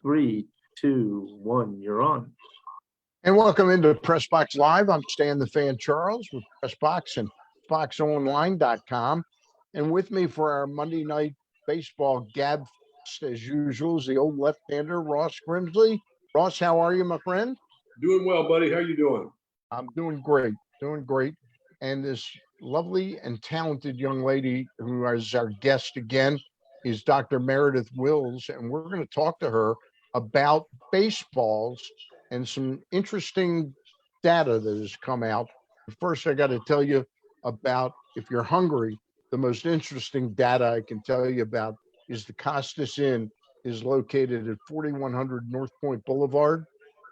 Three, two, one, you're on. And welcome into PressBox Live. I'm Stan the Fan Charles with PressBox and FoxOnline.com. And with me for our Monday night baseball gab, as usual, is the old left-hander, Ross Grimsley. Ross, how are you, my friend? Doing well, buddy. How you doing? I'm doing great, And this lovely and talented young lady who is our guest again is Dr. Meredith Wills, and we're going to talk to her about baseballs and some interesting data that has come out. First, I got to tell you about, if you're hungry, the most interesting data I can tell you about is the Costas Inn is located at 4100 North Point Boulevard,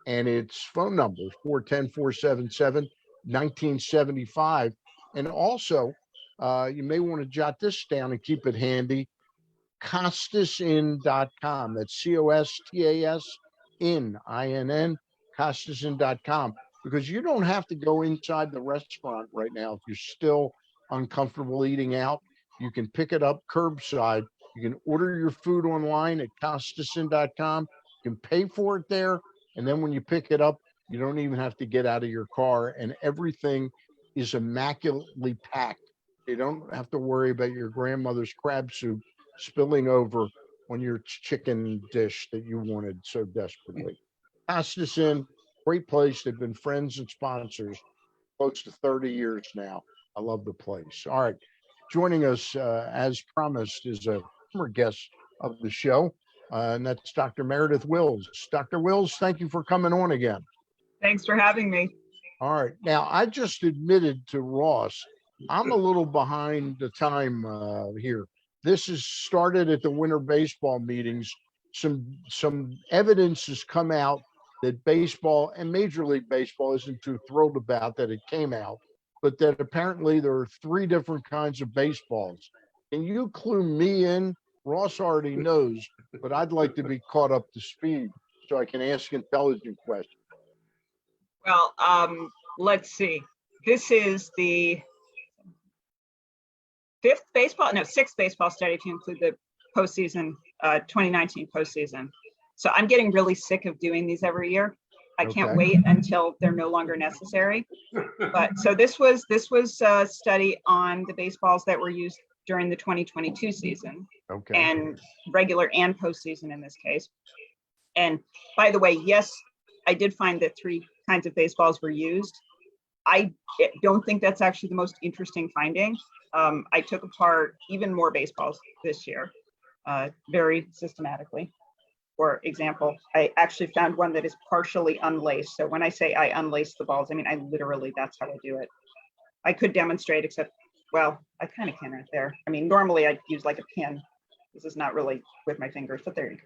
and its phone number is 410-477-1975. And also, you may want to jot this down and keep it handy, CostasInn.com. That's COSTASINN, CostasInn.com, because you don't have to go inside the restaurant right now if you're still uncomfortable eating out. You can pick it up curbside. You can order your food online at CostasInn.com. You can pay for it there, and then when you pick it up, you don't even have to get out of your car, and everything is immaculately packed. You don't have to worry about your grandmother's crab soup spilling over on your chicken dish that you wanted so desperately. Costas Inn, great place. They've been friends and sponsors close to 30 years now. I love the place. All right. Joining us, as promised, is a former guest of the show, and that's Dr. Meredith Wills. Dr. Wills, thank you for coming on again. Thanks for having me. All right. Now, I just admitted to Ross, I'm a little behind the time here. This has started at the winter baseball meetings. Some evidence has come out that baseball and Major League Baseball isn't too thrilled about that it came out, but that apparently there are three different kinds of baseballs. Can you clue me in? Ross already knows, but I'd like to be caught up to speed so I can ask intelligent questions. Well, let's see. This is the sixth baseball study if you include the postseason, 2019 postseason. So I'm getting really sick of doing these every year. I can't wait until they're no longer necessary. But so this was a study on the baseballs that were used during the 2022 season, and regular and postseason in this case. And by the way, yes, I did find that three kinds of baseballs were used. I don't think that's actually the most interesting finding. I took apart even more baseballs this year, very systematically. For example, I actually found one that is partially unlaced. So when I say I unlace the balls, I mean, I literally, that's how I do it. I could demonstrate, except, well, I kind of can right there. I mean, normally I'd use like a pin. This is not really with my fingers, but there you go.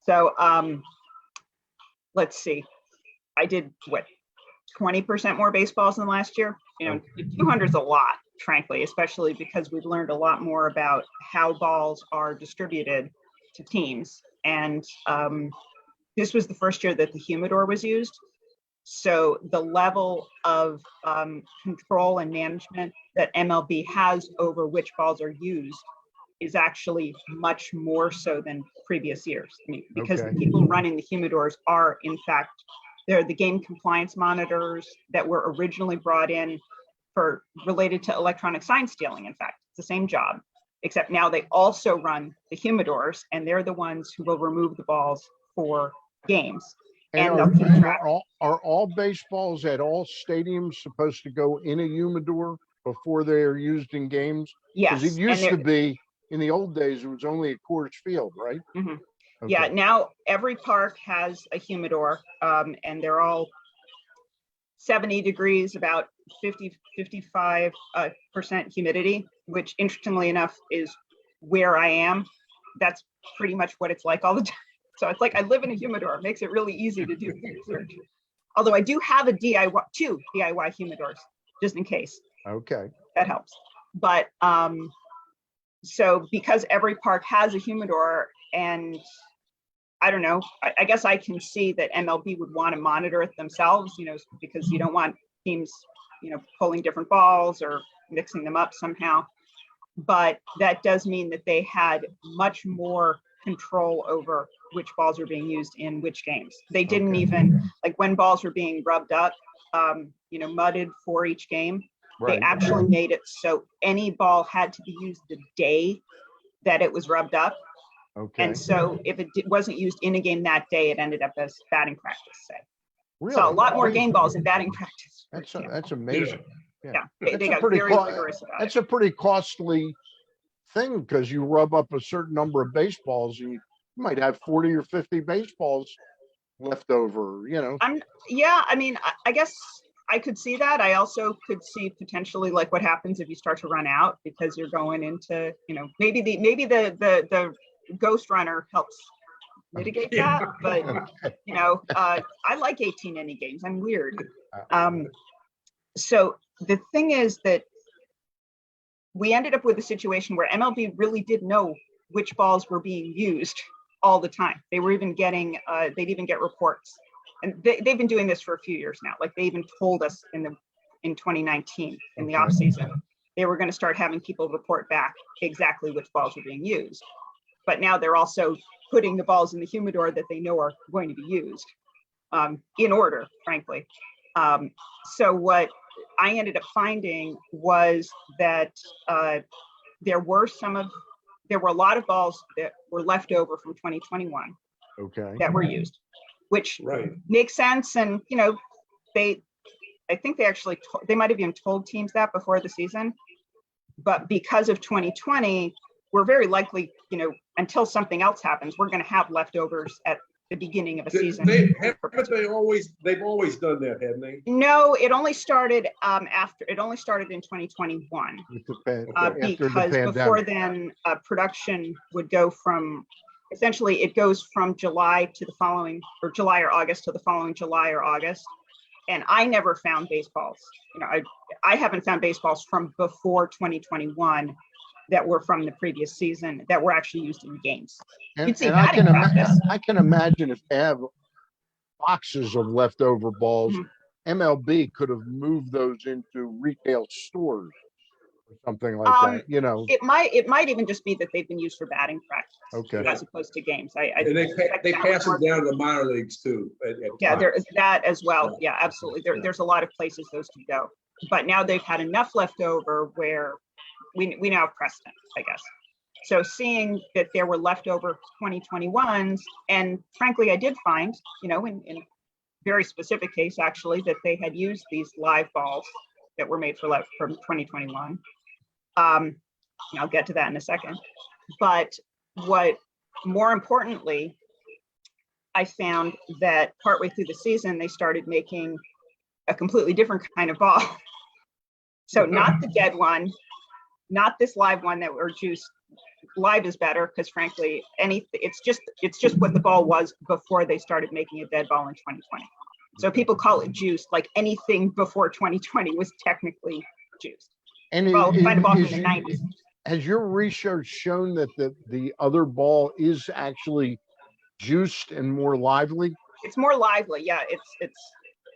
So let's see. I did, what, 20% more baseballs than last year? You know, 200 is a lot, frankly, especially because we've learned a lot more about how balls are distributed to teams. And this was the first year that the humidor was used. So the level of control and management that MLB has over which balls are used is actually much more so than previous years. I mean, because the people running the humidors are, in fact, they're the game compliance monitors that were originally brought in for related to electronic sign stealing. In fact, it's the same job, except now they also run the humidors, and they're the ones who will remove the balls for games. And are all baseballs at all stadiums supposed to go in a humidor before they are used in games? Yes. Because it used to be, in the old days, it was only a Coors Field, right? Mm-hmm. Yeah, now every park has a humidor, and they're all 70 degrees, about 55% humidity, which interestingly enough is where I am. That's pretty much what it's like all the time. So it's like I live in a humidor. It makes it really easy to do research. Although I do have two DIY humidors, just in case. Okay. That helps. But so because every park has a humidor, and I don't know, I guess I can see that MLB would want to monitor it themselves, you know, because you don't want teams, you know, pulling different balls or mixing them up somehow. But that does mean that they had much more control over which balls are being used in which games. They didn't Okay. even, like when balls were being rubbed up, mudded for each game, Right. they actually made it so any ball had to be used the day that it was rubbed up. Okay. And so if it wasn't used in a game that day, it ended up as batting practice, say. Really? So a lot more game balls in batting practice. That's amazing. Yeah, they That's a got pretty very co- rigorous about it. That's a pretty costly thing because you rub up a certain number of baseballs and you might have 40 or 50 baseballs left over, I guess I could see that. I also could see potentially like what happens if you start to run out because you're going into, maybe the ghost runner helps mitigate that. But I like 18 inning games. I'm weird. So the thing is that we ended up with a situation where MLB really did know which balls were being used all the time. They were even getting, they'd even get reports. And they've been doing this for a few years now. Like they even told us in 2019, in the off season, they were going to start having people report back exactly which balls were being used. But now they're also putting the balls in the humidor that they know are going to be used in order, frankly. So what I ended up finding was that there were a lot of balls that were left over from 2021 that were used, which makes sense. And, I think they actually, they might've even told teams that before the season, but because of 2020, we're very likely, until something else happens, we're going to have leftovers at the beginning of a season. They've always done that, haven't they? No, it only started in 2021 because before then production would go from, essentially it goes from July to the following, or July or August to the following July or August. And I never found baseballs. I haven't found baseballs from before 2021 that were from the previous season that were actually used in games. You'd see that in practice. I can imagine if they have boxes of leftover balls, MLB could have moved those into retail stores or something like that. It might even just be that they've been used for batting practice, as opposed to games. And they pass it down to the minor leagues too. There is that as well. Yeah, absolutely. There's a lot of places those can go, but now they've had enough left over where we now have precedent, I guess. So seeing that there were leftover 2021s, and frankly, I did find, in very specific case actually, that they had used these live balls that were made from 2021. I'll get to that in a second. But what more importantly, I found that partway through the season, they started making a completely different kind of ball. So not the dead one, not this live one that were juiced. Live is better because frankly, it's just what the ball was before they started making a dead ball in 2020. So people call it juiced, like anything before 2020 was technically juiced. And kind of off in the 90s. Has your research shown that the other ball is actually juiced and more lively? It's more lively, yeah. It's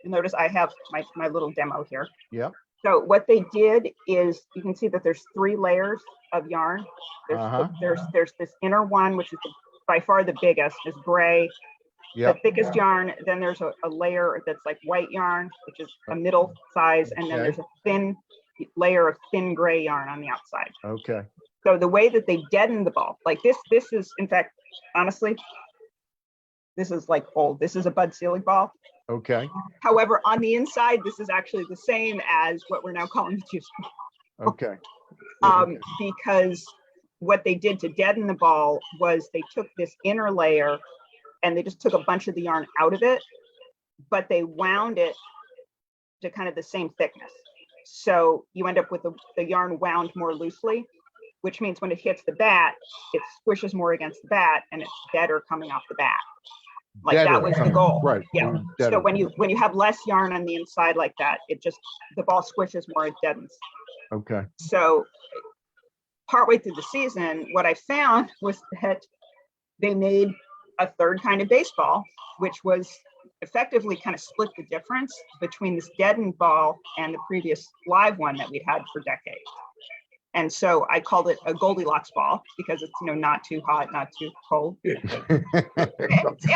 you notice I have my little demo here. Yep. So what they did is, you can see that there's 3 layers of yarn. There's this inner one, which is by far the biggest, is gray, the thickest yarn. Then there's a layer that's like white yarn, which is a middle size, and then there's a thin layer of thin gray yarn on the outside. Okay. So the way that they deaden the ball, like this is, in fact, honestly, this is like old. This is a Bud Selig ball. Okay. However, on the inside, this is actually the same as what we're now calling the juice ball. Okay. Because what they did to deaden the ball was they took this inner layer and they just took a bunch of the yarn out of it, but they wound it to kind of the same thickness. So you end up with the yarn wound more loosely, which means when it hits the bat, it squishes more against the bat and it's better coming off the bat. Like that was the goal. Right. Yeah. So when you have less yarn on the inside like that, the ball squishes more, it deadens. Okay. So partway through the season, what I found was that they made a third kind of baseball, which was effectively kind of split the difference between this deadened ball and the previous live one that we'd had for decades. And so I called it a Goldilocks ball because it's, not too hot, not too cold.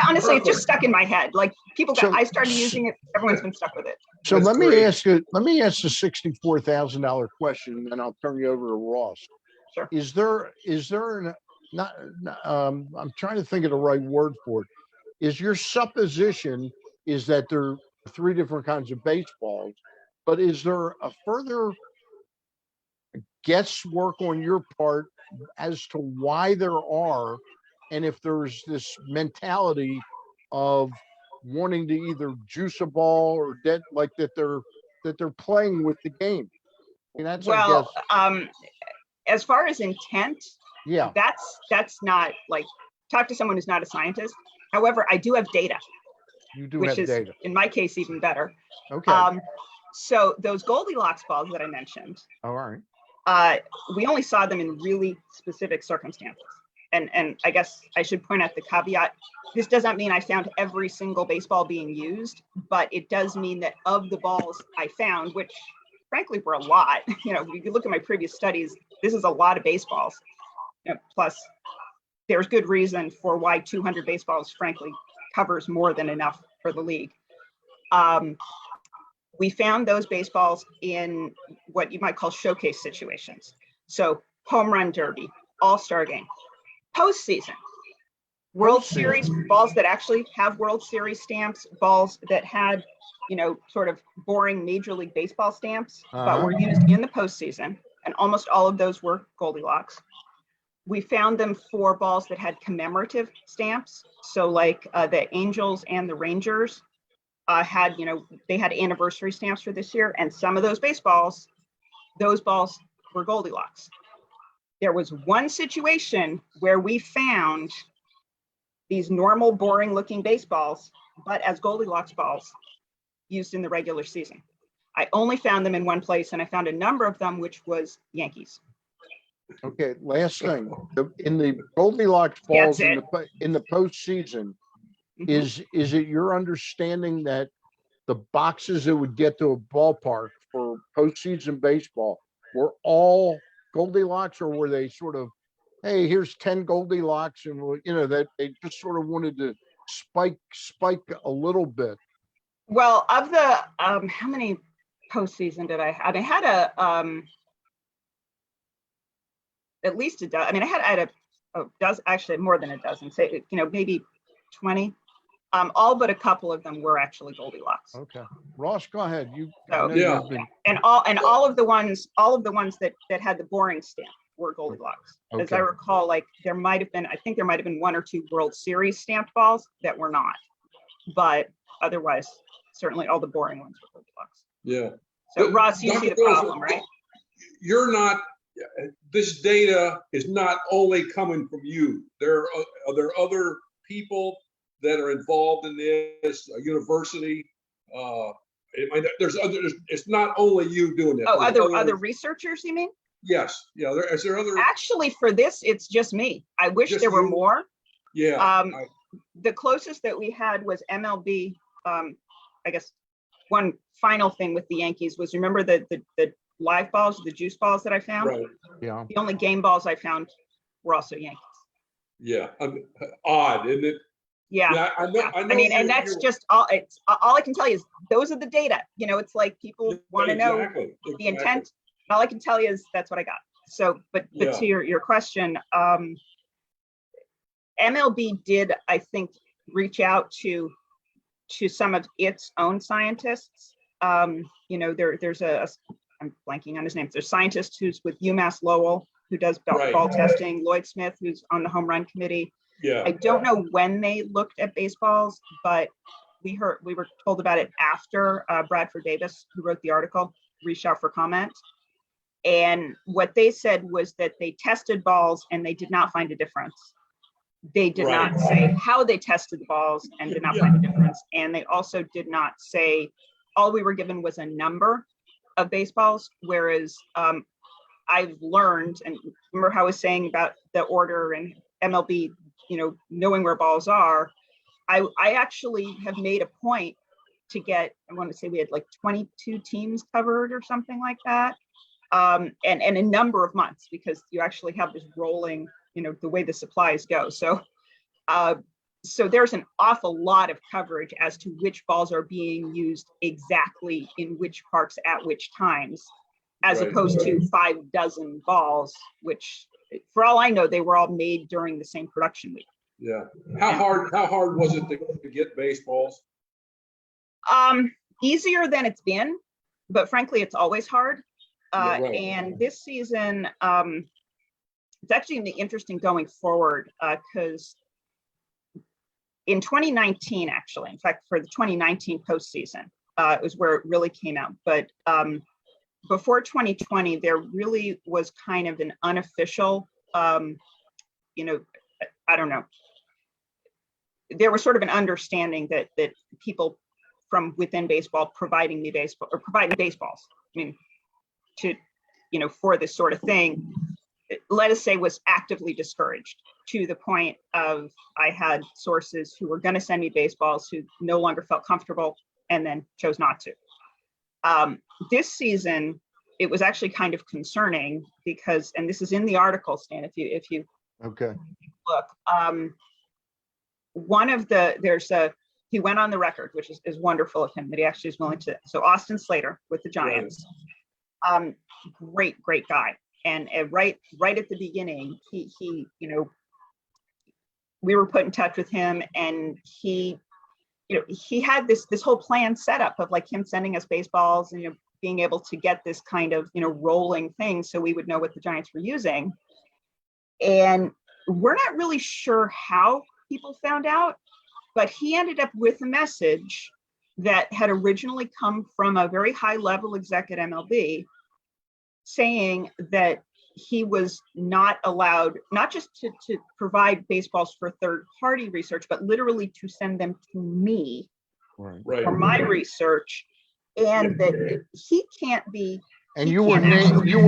Honestly, it's just stuck in my head. Like I started using it, everyone's been stuck with it. So That's let me great. ask you, let me ask the $64,000 question, and then I'll turn you over to Ross. Sure. Is there I'm trying to think of the right word for it. Is your supposition is that there are 3 different kinds of baseballs, but is there a further guesswork on your part as to why there are, and if there's this mentality of wanting to either juice a ball or that they're playing with the game? I mean, that's, I guess, As far as intent, yeah, that's not like, talk to someone who's not a scientist. However, I do have data, you do which have is data. in my case even better. Okay. So those Goldilocks balls that I mentioned, All right. we only saw them in really specific circumstances. And I guess I should point out the caveat. This does not mean I found every single baseball being used, but it does mean that of the balls I found, which frankly were a lot, if you look at my previous studies, this is a lot of baseballs. Plus, there's good reason for why 200 baseballs, frankly, covers more than enough for the league. We found those baseballs in what you might call showcase situations. So home run derby, all-star game, postseason, World Series, balls that actually have World Series stamps, balls that had, sort of boring Major League Baseball stamps, but were used in the postseason. And almost all of those were Goldilocks. We found them for balls that had commemorative stamps. So like the Angels and the Rangers had, they had anniversary stamps for this year. And some of those balls were Goldilocks. There was one situation where we found these normal, boring looking baseballs, but as Goldilocks balls used in the regular season. I only found them in one place, and I found a number of them, which was Yankees. Okay, last thing. In the Goldilocks balls in the postseason, is it your understanding that the boxes that would get to a ballpark for postseason baseball were all Goldilocks, or were they sort of, hey, here's 10 Goldilocks, and that they just sort of wanted to spike a little bit? Well, of the how many postseason did I have? I had at least a dozen. I mean, I had a dozen, actually more than a dozen, say, maybe 20. All but a couple of them were actually Goldilocks. Okay, Ross, go ahead. And all of the ones that had the boring stamp were Goldilocks. Okay. As I recall, like there might have been 1 or 2 World Series stamped balls that were not, but otherwise, certainly all the boring ones were Goldilocks. Yeah. So Ross, you see the problem, right? You're not, this data is not only coming from you. There are other people that are involved in this, a university. It's not only you doing that. Oh, other researchers, you mean? Yes. Yeah. Is there other? Actually, for this, it's just me. I wish there were more. Yeah. The closest that we had was MLB. I guess one final thing with the Yankees was, remember the live balls, the juice balls that I found? Right. Yeah. The only game balls I found were also Yankees. Yeah. Odd, isn't it? Yeah. I know. I mean, and that's just all. It's all I can tell you is those are the data. It's like people want to know the intent. All I can tell you is that's what I got. So, but to your question, MLB did, I think, reach out to some of its own scientists. There's I'm blanking on his name. There's a scientist who's with UMass Lowell who does ball testing. Lloyd Smith, who's on the home run committee. Yeah. I don't know when they looked at baseballs, but we were told about it after Bradford Davis, who wrote the article, reached out for comment. And what they said was that they tested balls and they did not find a difference. They did not say how they tested the balls and did not find a difference. And they also did not say, all we were given was a number of baseballs, whereas I've learned, and remember how I was saying about the order and MLB, knowing where balls are, I actually have made a point to get, I want to say we had like 22 teams covered or something like that. and a number of months, because you actually have this rolling, the way the supplies go. So so there's an awful lot of coverage as to which balls are being used exactly in which parks at which times, as Right. opposed to 5 dozen balls, which for all I know, they were all made during the same production week. Yeah. How hard was it to get baseballs? Easier than it's been, but frankly, it's always hard. Yeah, right. And this season, it's actually gonna be interesting going forward, because in 2019, actually, in fact, for the 2019 postseason, it was where it really came out. But before 2020, there really was kind of an unofficial, I don't know. There was sort of an understanding that people from within baseball providing baseballs, I mean, to, for this sort of thing, let us say, was actively discouraged, to the point of I had sources who were going to send me baseballs who no longer felt comfortable and then chose not to. This season, it was actually kind of concerning because, and this is in the article, Stan, if you Okay. look, he went on the record, which is wonderful of him, that he actually is willing to. So Austin Slater with the Giants, great guy. And right at the beginning, he we were put in touch with him, and he had this whole plan set up of like him sending us baseballs and being able to get this kind of rolling thing so we would know what the Giants were using. And we're not really sure how people found out, but he ended up with a message that had originally come from a very high level exec at MLB, saying that he was not allowed, not just to provide baseballs for third-party research, but literally to send them to me Right. for my research, and that he can't be. And you were named. You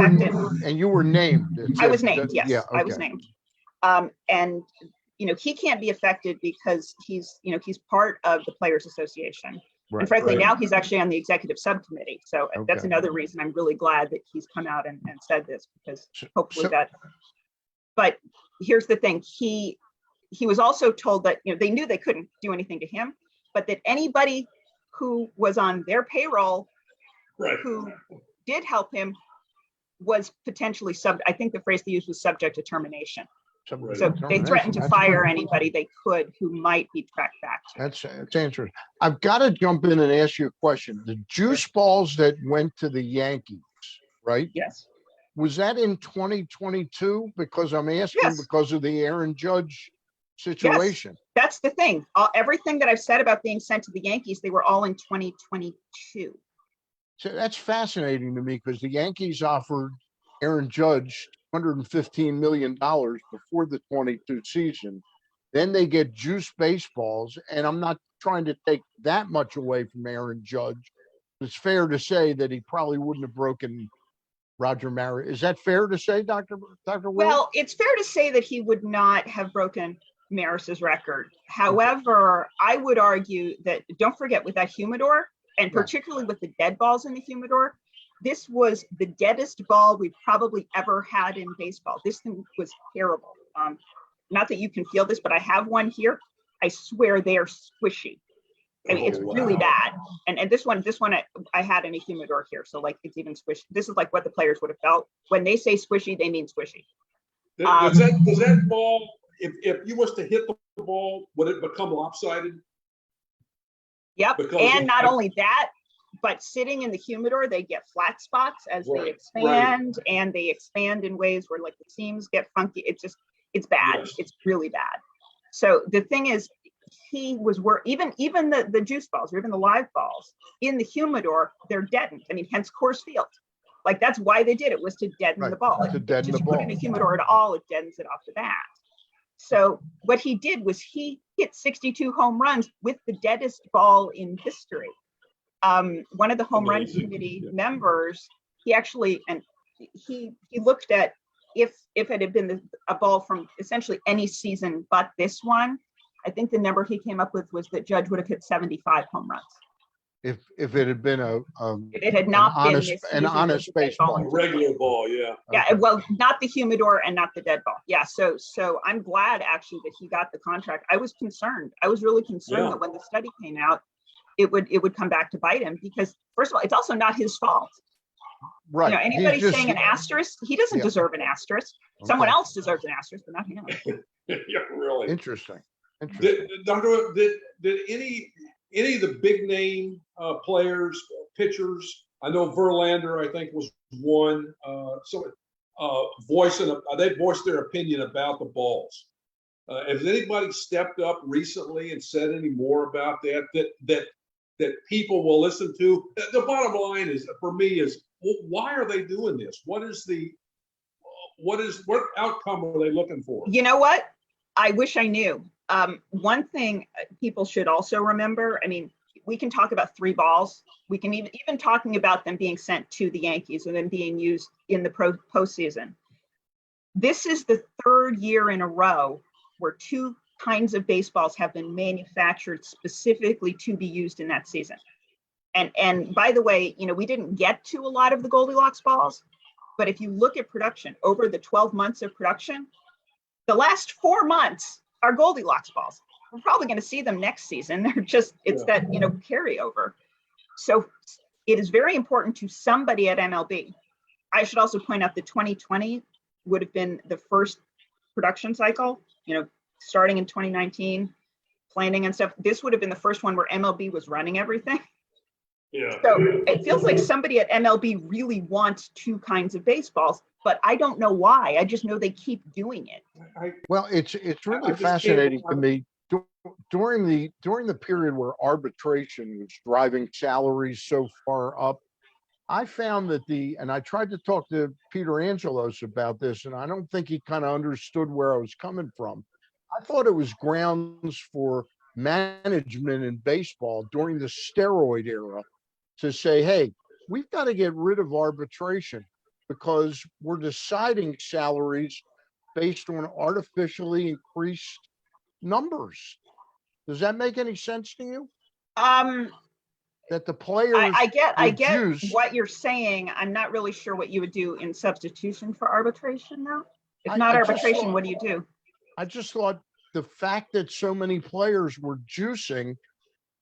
were named. I was named. Yes, yeah, okay. I was named. And he can't be affected because he's part of the Players Association. Right, and frankly, right. now he's actually on the executive subcommittee. So that's Okay. another reason I'm really glad that he's come out and said this, because hopefully So- that. But here's the thing: he was also told that they knew they couldn't do anything to him, but that anybody who was on their payroll, Right. who did help him, was potentially I think the phrase they used was subject to termination. Right. So they threatened to That's fire good. anybody they could who might be tracked back to. That's interesting. I've got to jump in and ask you a question. The juice balls that went to the Yankees, right? Yes. Was that in 2022? Because I'm asking Yes. because of the Aaron Judge situation. That's the thing. Everything that I've said about being sent to the Yankees, they were all in 2022. So that's fascinating to me because the Yankees offered Aaron Judge $115 million before the 22 season. Then they get juice baseballs, and I'm not trying to take that much away from Aaron Judge. It's fair to say that he probably wouldn't have broken Roger Maris. Is that fair to say, Dr. Will? Well, it's fair to say that he would not have broken Maris's record. However, I would argue that, don't forget, with that humidor, and particularly with the dead balls in the humidor, this was the deadest ball we've probably ever had in baseball. This thing was terrible. Not that you can feel this, but I have one here. I swear they are squishy. I mean, it's really bad. And this one I had in a humidor here, so like it's even squishy. This is like what the players would have felt when they say squishy. They mean squishy. Does that ball, if you was to hit the ball, would it become lopsided? Yep. Because and not only that, but sitting in the humidor, they get flat spots as they expand, and they expand in ways where like the seams get funky. It's bad. Yes. It's really bad. So the thing is, he was even the juice balls or even the live balls in the humidor, they're deadened. I mean, hence Coors Field. Like that's why they did it, was to deaden the ball. To deaden the Just put it in a humidor at all, it deadens it off the bat. So what he did was he hit 62 home runs with the deadest ball in history. One of the home run committee members, he actually, and he looked at if it had been a ball from essentially any season but this one, I think the number he came up with was that Judge would have hit 75 home runs. if it had been It had an not been honest this an season honest with the dead ball baseball. A and regular ball, yeah. yeah, Okay. well, not the humidor and not the dead ball. Yeah, so I'm glad actually that he got the contract. I was concerned. I was really concerned Yeah. that when the study came out, it would come back to bite him because first of all, it's also not his fault. Right. You know, He's anybody just- saying an asterisk, he doesn't Yeah. deserve an asterisk. Someone Okay. else deserves an asterisk, but not him. Yeah, really. Interesting. Interesting. Dr. Did any of the big name players, pitchers? I know Verlander, I think, was one. They voiced their opinion about the balls. Has anybody stepped up recently and said any more about that people will listen to? The bottom line is, for me, is why are they doing this? What outcome are they looking for? You know what? I wish I knew. One thing people should also remember, I mean, we can talk about three balls. We can even talking about them being sent to the Yankees and then being used in the postseason. This is the third year in a row where two kinds of baseballs have been manufactured specifically to be used in that season. And by the way, you know, we didn't get to a lot of the Goldilocks balls, but if you look at production over the 12 months of production, the last 4 months are Goldilocks balls. We're probably going to see them next season. They're just, it's that, you know, carryover. So it is very important to somebody at MLB. I should also point out that 2020 would have been the first production cycle, you know, starting in 2019, planning and stuff. This would have been the first one where MLB was running everything. Yeah. So it feels like somebody at MLB really wants two kinds of baseballs, but I don't know why. I just know they keep doing it. Well, it's I really just fascinating can't- to me. During the period where arbitration was driving salaries so far up, I found that and I tried to talk to Peter Angelos about this, and I don't think he kind of understood where I was coming from. I thought it was grounds for management in baseball during the steroid era to say, hey, we've got to get rid of arbitration because we're deciding salaries based on artificially increased numbers. Does that make any sense to you? That the players I get juice, what you're saying. I'm not really sure what you would do in substitution for arbitration though. If I not just arbitration, thought- what do you do? I just thought the fact that so many players were juicing,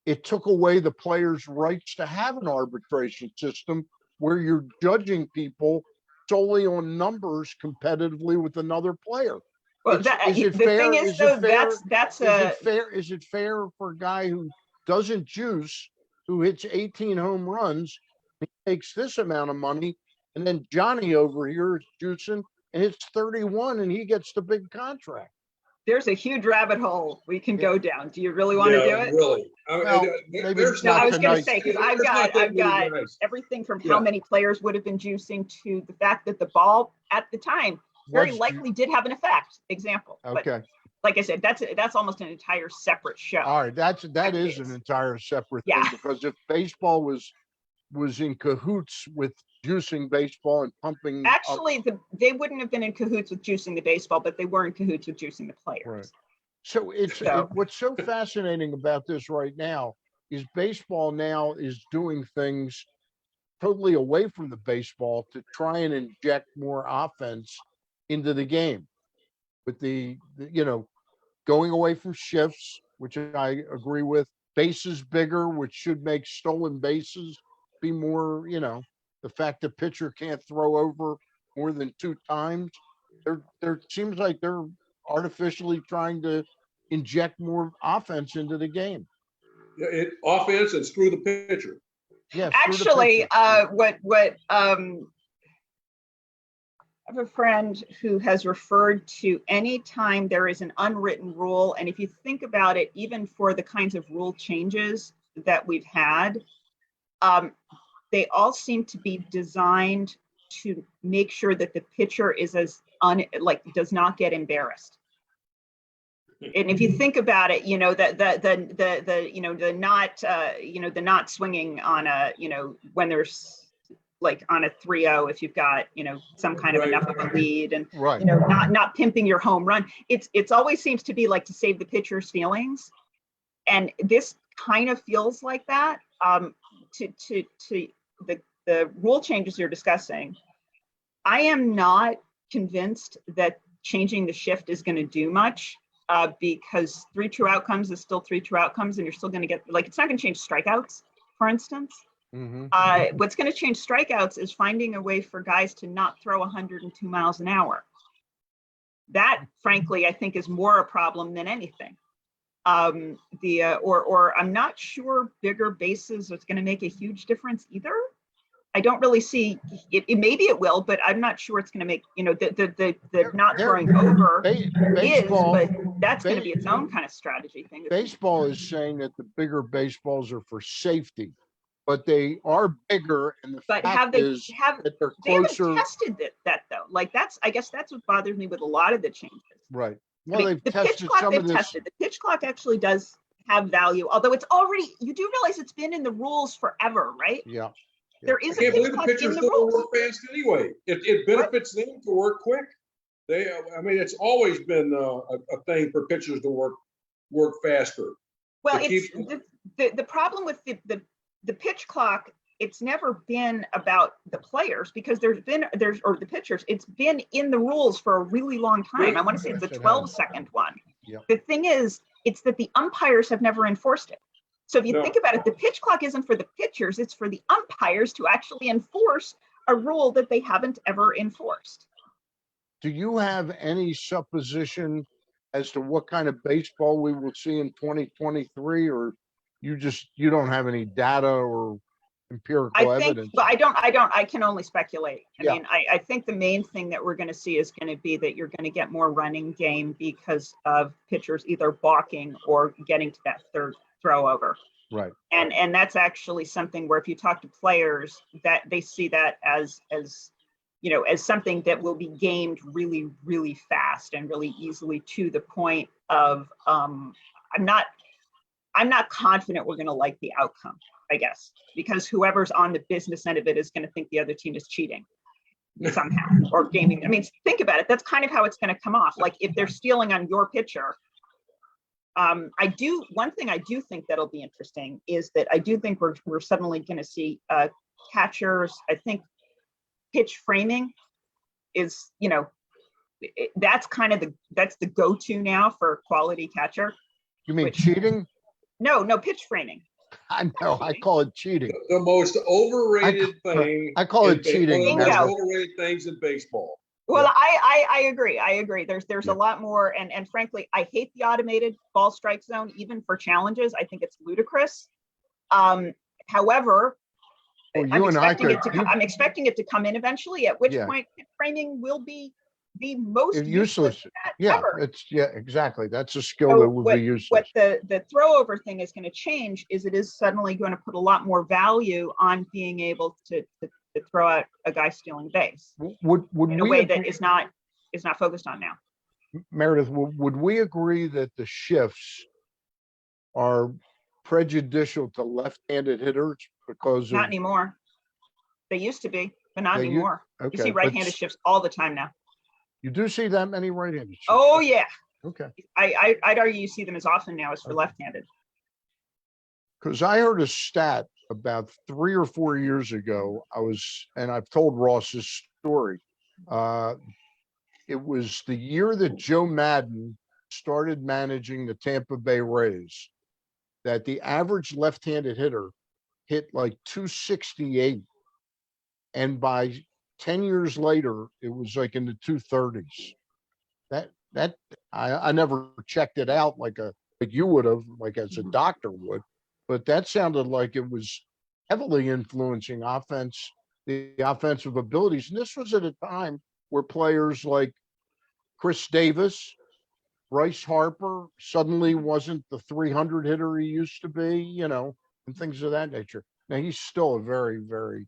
it took away the players' rights to have an arbitration system where you're judging people solely on numbers competitively with another player. Well, Is it the fair? thing is though, that's Is it fair for a guy who doesn't juice, who hits 18 home runs, he takes this amount of money, and then Johnny over here is juicing and hits 31 and he gets the big contract? there's a huge rabbit hole we can Yeah. go down. Do you really want to do it? Really. I mean, Well, maybe there's it's No, not I was going to tonight. say, because there's not that I've many got guys. everything from Yeah. how many players would have been juicing to the fact that the ball at the time very Was likely did have an effect. Example. But Okay. like I said, that's almost an entire separate show. All right. That is an entire separate thing, Yeah. because if baseball was in cahoots with juicing baseball and pumping up- Actually, they wouldn't have been in cahoots with juicing the baseball, but they were in cahoots with juicing the players. Right. So what's so fascinating about this right now is baseball now is doing things totally away from the baseball to try and inject more offense into the game with the going away from shifts, which I agree with, bases bigger, which should make stolen bases be more, the fact the pitcher can't throw over more than 2 times. There seems like they're artificially trying to inject more offense into the game. Offense and screw the pitcher. Yeah. Actually, I have a friend who has referred to any time there is an unwritten rule, and if you think about it, even for the kinds of rule changes that we've had, they all seem to be designed to make sure that the pitcher is does not get embarrassed. And if you think about it, the not swinging on when there's like on a 3-0, if you've got, some kind of Right. enough of a lead, and, Right. not pimping your home run. It's always seems to be like to save the pitcher's feelings. And this kind of feels like that. to the rule changes you're discussing, I am not convinced that changing the shift is going to do much, because 3 true outcomes is still 3 true outcomes, and you're still going to get, like, it's not going to change strikeouts, for instance. What's going to change strikeouts is finding a way for guys to not throw 102 miles an hour. That, frankly, I think is more a problem than anything. Or I'm not sure bigger bases is going to make a huge difference either. I don't really see it. Maybe it will, but I'm not sure it's going to make, the not throwing over baseball, but that's going to be its own kind of strategy thing. Baseball is saying that the bigger baseballs are for safety, but they are bigger, and the fact is that they're closer. They haven't tested that though. Like, I guess that's what bothers me with a lot of the changes. Right. Well, I mean, they've tested some of this. The pitch clock actually does have value, although it's already, you do realize it's been in the rules forever, right? Yeah. There is I can't believe the in pitchers the don't rules. work fast anyway. It benefits them to work quick. I mean, it's always been a thing for pitchers to work faster. Well, it's the problem with the pitch clock. It's never been about the players, because or the pitchers. It's been in the rules for a really long time. I want to say it's a 12-second one. Yeah. The thing is, it's that the umpires have never enforced it. So if you think about it, the pitch clock isn't for the pitchers, it's for the umpires to actually enforce a rule that they haven't ever enforced. Do you have any supposition as to what kind of baseball we will see in 2023, or you don't have any data or empirical evidence? But I can only speculate. I mean, I think the main thing that we're going to see is going to be that you're going to get more running game because of pitchers either balking or getting to that third throw over. Right. And that's actually something where if you talk to players, that they see that as something that will be gamed really, really fast and really easily, to the point of I'm not confident we're going to like the outcome, I guess, because whoever's on the business end of it is going to think the other team is cheating somehow or gaming. I mean, think about it. That's kind of how it's going to come off. Like, if they're stealing on your pitcher. One thing I do think that'll be interesting is that I do think we're suddenly going to see catchers. I think pitch framing is, that's kind of that's the go-to now for quality catcher. You mean cheating? No, pitch framing. I know. I call it cheating. The most overrated thing. I call it cheating. One of the most overrated things in baseball. Well, I agree. There's a lot more, and frankly, I hate the automated ball strike zone, even for challenges. I think it's ludicrous. However, I'm expecting it to come in eventually, at which point framing will be the most useless. Ever. Exactly. That's a skill that would be useless. What the throw over thing is going to change is it is suddenly going to put a lot more value on being able to throw out a guy stealing base would in a way that is not focused on now. Meredith, would we agree that the shifts are prejudicial to left-handed hitters because not anymore? They used to be, but not anymore. Okay, you see right-handed shifts all the time now. You do see that many right-handed shifts? Oh yeah. Okay. I'd argue you see them as often now as for left-handed. Because I heard a stat about 3 or 4 years ago. And I've told Ross this story. It was the year that Joe Madden started managing the Tampa Bay Rays, that the average left-handed hitter hit like 268. And by 10 years later, it was like in the 230s. That I never checked it out like you would have, like as a doctor would. But that sounded like it was heavily influencing the offensive abilities. And this was at a time where players like Chris Davis, Bryce Harper suddenly wasn't the 300 hitter he used to be, and things of that nature. Now, he's still a very, very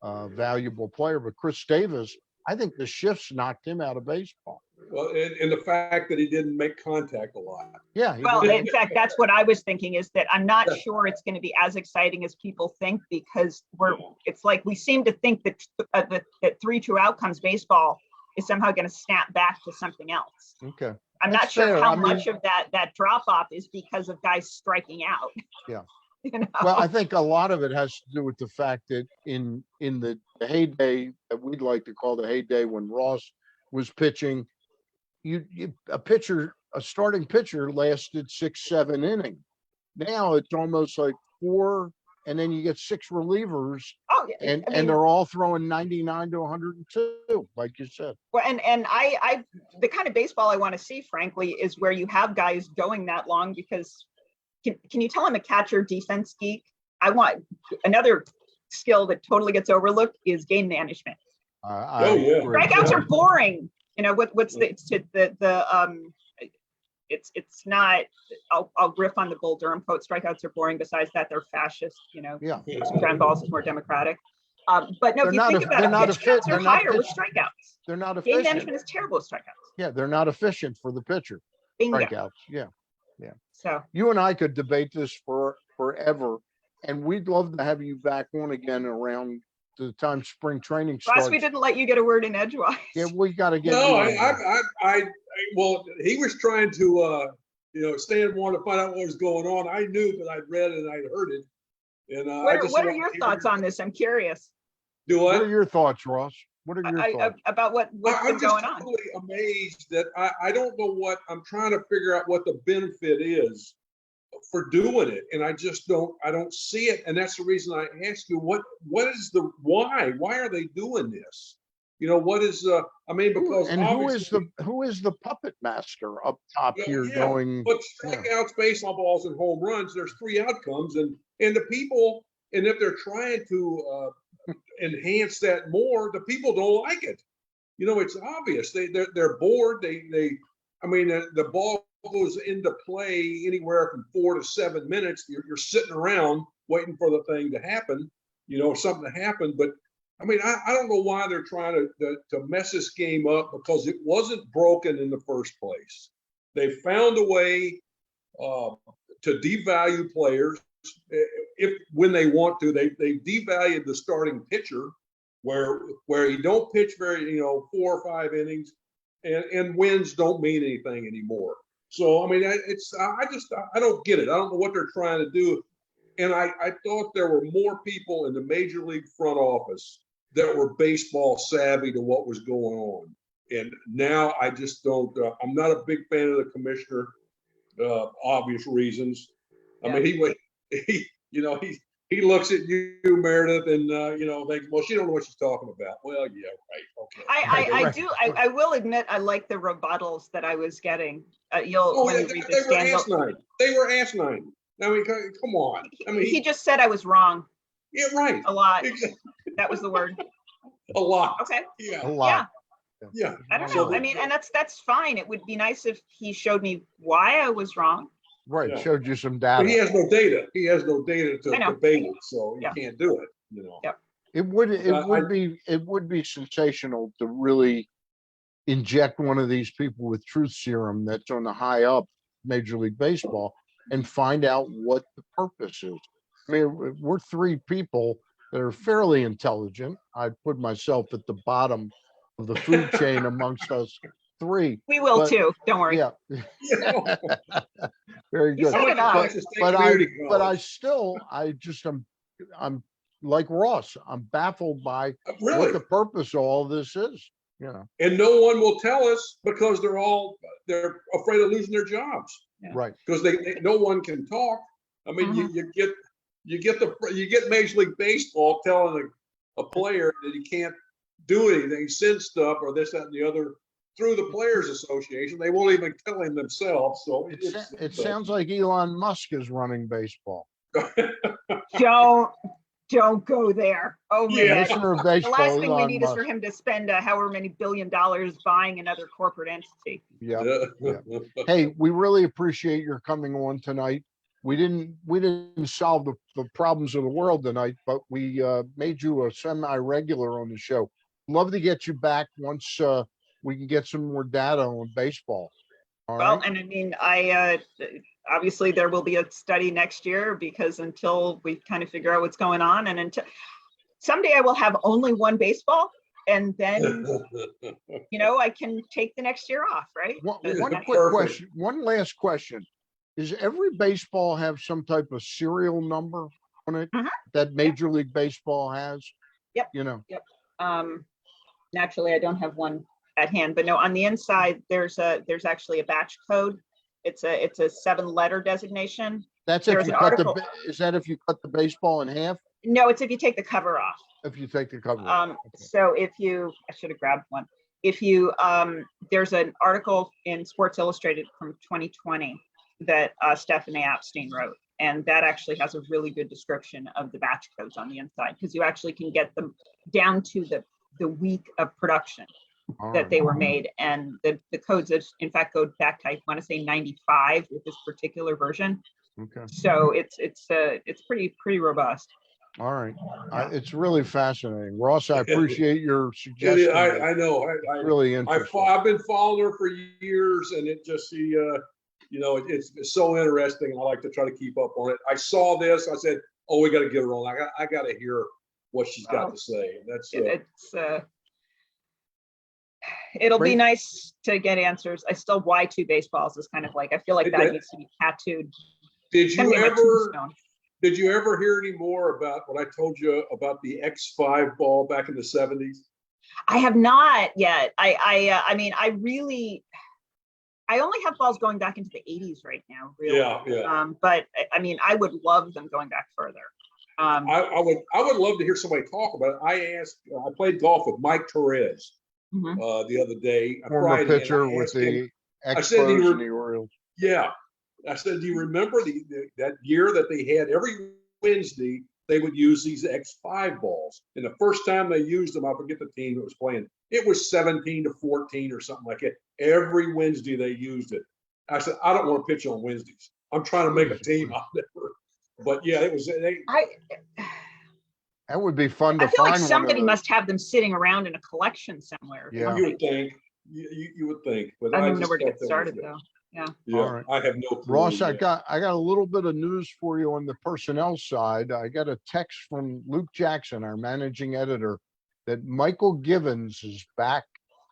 valuable player, but Chris Davis, I think the shifts knocked him out of baseball. Well, and the fact that he didn't make contact a lot. Yeah. Well, in fact, that's what I was thinking, is that I'm not sure it's going to be as exciting as people think, because it's like we seem to think that that 3 true outcomes baseball is somehow going to snap back to something else. Okay. I'm not sure how much of that drop off is because of guys striking out. Yeah. You know? Well, I think a lot of it has to do with the fact that in the heyday that we'd like to call the heyday when Ross was pitching, a starting pitcher lasted 6, 7 innings. Now it's almost like 4, and then you get 6 relievers, Oh, yeah. and I mean, they're all throwing 99 to 102, like you said. well, and I the kind of baseball I want to see, frankly, is where you have guys going that long, because can you tell I'm a catcher defense geek? I want another skill that totally gets overlooked is game management. Oh, yeah. Strikeouts are boring. You know what's the it's not. I'll riff on the Bull Durham quote. Strikeouts are boring. Besides that, they're fascist. You know, Yeah. ground balls is more democratic. But no, They're if you not think a- about they're it, not pitch a fit- counts they're are not higher with pitch- strikeouts. They're not Game efficient. management is terrible with strikeouts. Yeah, they're not efficient for the pitcher. Bingo. Strikeouts. Yeah. So You and I could debate this forever, and we'd love to have you back on again around the time spring training starts. Ross, we didn't let you get a word in edgewise. Yeah, we got to get. No, you in there. well, he was trying to, Stan wanted to find out what was going on. I knew that I'd read it and I'd heard it. And What are your thoughts on this? I'm curious. Do What are I? your thoughts, Ross? What are your thoughts? About what's I'm been just going on. totally amazed that I don't know what I'm trying to figure out what the benefit is for doing it, and I don't see it, and that's the reason I ask you what is the why are they doing this? What is because And obviously, who is the puppet master up top here yeah, going? but strikeouts, baseball balls, and home runs, there's 3 outcomes, and the people, and if they're trying to enhance that more, the people don't like it. It's obvious they're bored. The ball goes into play anywhere from 4 to 7 minutes. You're sitting around waiting for the thing to happen, something to happen. But I don't know why they're trying to mess this game up, because it wasn't broken in the first place. They found a way to devalue players when they want to. They devalued the starting pitcher, where you don't pitch very 4 or 5 innings, and wins don't mean anything anymore. So I don't get it. I don't know what they're trying to do. And I thought there were more people in the major league front office that were baseball savvy to what was going on. And now I just don't. I'm not a big fan of the commissioner, obvious reasons. Yeah. He looks at you, Meredith, and thinks, well, she don't know what she's talking about. Well, yeah, right, okay. I will admit I like the rebuttals that I was getting. When you read the They were scandal. asinine. They were asinine. Come on. He just said I was wrong Yeah, right. a lot. That was the word. A lot. Okay. Yeah. A lot. Yeah. I don't So know. And that's fine. It would be nice if he showed me why I was wrong. Right. Yeah. Showed you some But data. he has no data. He has no data to I know. debate it, so Yeah. you can't do it. Yep. It would be sensational to really inject one of these people with truth serum that's on the high up Major League Baseball and find out what the purpose is. We're 3 people that are fairly intelligent. I'd put myself at the bottom of the food chain amongst us 3. We will But- too. Don't worry. Yeah, Yeah. very You good. said it all. I'm like Ross. I'm baffled by Really. what the purpose of all this is. And no one will tell us because they're afraid of losing their jobs, Yeah. Right. because no one can talk. You get Major League Baseball telling a player that he can't do anything, send stuff or this, that, and the other through the Players Association. They won't even tell him themselves. So It sounds like Elon Musk is running baseball. Don't go there. Oh man. Yeah. Commissioner of The baseball, last thing we Elon need is Musk. for him to spend however many $1 billion buying another corporate entity. Yeah. Hey, we really appreciate your coming on tonight. We didn't solve the problems of the world tonight, but we made you a semi-regular on the show. Love to get you back once we can get some more data on baseball. All Well, right. and I obviously there will be a study next year, because until we kind of figure out what's going on, and until someday I will have only one baseball, and then I can take the next year off, right? One Yeah, quick perfect. question. One last question. Does every baseball have some type of serial number on it Mhm. that Major League Baseball has? Yep. You know, Naturally, I don't have one at hand, but no, on the inside, there's actually a batch code. It's a 7-letter designation. that's if There's you an cut the, article. is that if you cut the baseball in half? No, it's if you take the cover off. If you take the cover off? Okay. So I should have grabbed one. If you, there's an article in Sports Illustrated from 2020 that Stephanie Apstein wrote. And that actually has a really good description of the batch codes on the inside, because you actually can get them down to the week of production All that right. they were made. And the codes, in fact, go back to, I want to say 95 with this particular version. Okay. So it's pretty robust. All right. It's really fascinating. Ross, I appreciate your suggestion. I know. It's really interesting. I've been following her for years, and it just it's so interesting, and I like to try to keep up on it. I saw this. I said, "Oh, we got to get her on. I got to hear what she's got to say." And that's it'll Great. be nice to get answers. I still Y2 baseballs is kind of like, I feel like that needs to be tattooed. Did It's gonna you be my ever? tombstone. Did you ever hear any more about what I told you about the X5 ball back in the 70s? I have not yet. I mean, I only have balls going back into the 80s right now, really. Yeah. But I mean, I would love them going back further. I would love to hear somebody talk about it. I played golf with Mike Torres the other day. Former pitcher with the Expos and the Orioles. Yeah. I said, do you remember that year that they had every Wednesday, they would use these X5 balls. And the first time they used them, I forget the team that was playing, it was 17-14 or something like that. Every Wednesday they used it. I said, I don't want to pitch on Wednesdays. I'm trying to make a team out there. But yeah, it was. That would be fun to I feel like find. somebody must have them sitting around in a collection somewhere. Yeah. You would think. You would think. But I don't even know where to get started though. Yeah. All right. I have no clue. Ross, I got a little bit of news for you on the personnel side. I got a text from Luke Jackson, our managing editor, that Michael Givens is back.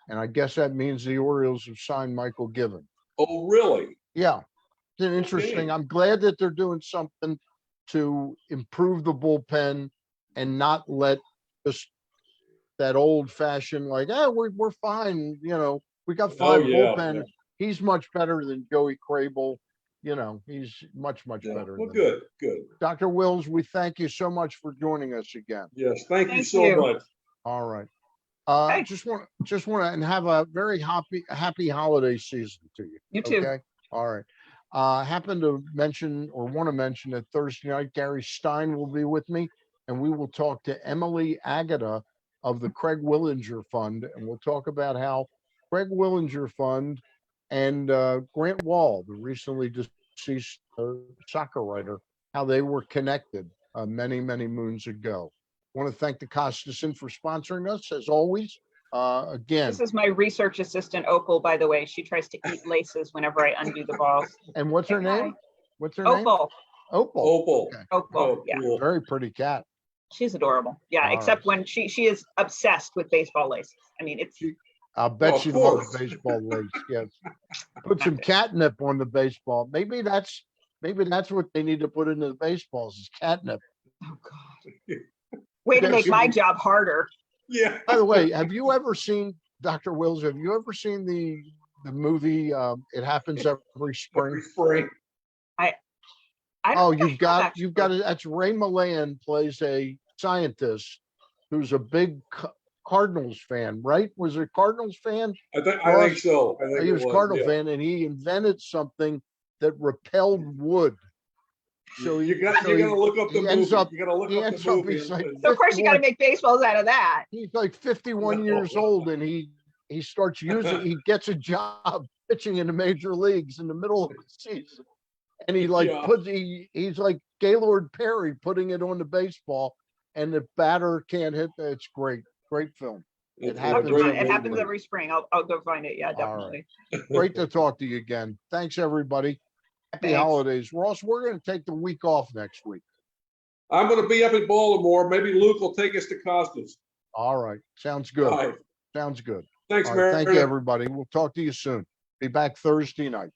And I guess that means the Orioles have signed Michael Givens. Oh, really? Yeah. It's interesting. I'm glad that they're doing something to improve the bullpen and not let just that old fashioned like, we're fine. We got 5 bullpen. Yeah. He's much better than Joey Crable. He's much better. Well, good. Dr. Wills, we thank you so much for joining us again. Yes, thank you so much. All right. Just want to and have a very happy holiday season to you. You too. Okay. All right. Happen to mention or want to mention that Thursday night, Gary Stein will be with me, and we will talk to Emily Agata of the Craig Willinger Fund, and we'll talk about how Craig Willinger Fund and Grant Wall, the recently deceased soccer writer, how they were connected many moons ago. I want to thank the Costas Inn for sponsoring us, as always. Again, this is my research assistant, Opal, by the way. She tries to eat laces whenever I undo the balls. And what's her name? What's her name? Opal. Opal. Okay. Opal. Yeah. Cool. Very pretty cat. She's adorable. Yeah, except when she is obsessed with baseball laces. I mean, it's. I'll bet she loves baseball lace. Yes. Put some catnip on the baseball. Maybe that's what they need to put into the baseballs is catnip. Oh God. Way to make my job harder. Yeah. By the way, have you ever seen, Dr. Wills, have you ever seen the movie It Happens Every Spring? You've got it. That's Ray Milland plays a scientist who's a big Cardinals fan, right? Was a Cardinals fan? I think so. He was a Cardinal fan, and he invented something that repelled wood. So you got to look up the movie. You got to look up the movie. So of course you got to make baseballs out of that. He's like 51 years old, and he starts using. He gets a job pitching in the major leagues in the middle of the season, and he he's like Gaylord Perry putting it on the baseball, and the batter can't hit. It's great film. It happens every spring. I'll go find it. Yeah, definitely. Right. Great to talk to you again. Thanks, everybody. Happy holidays. Ross, we're going to take the week off next week. I'm going to be up in Baltimore. Maybe Luke will take us to Costas. All right. Sounds good. All right. Sounds good. Thanks, Meredith. Meredith. Thank you, everybody. We'll talk to you soon. Be back Thursday night.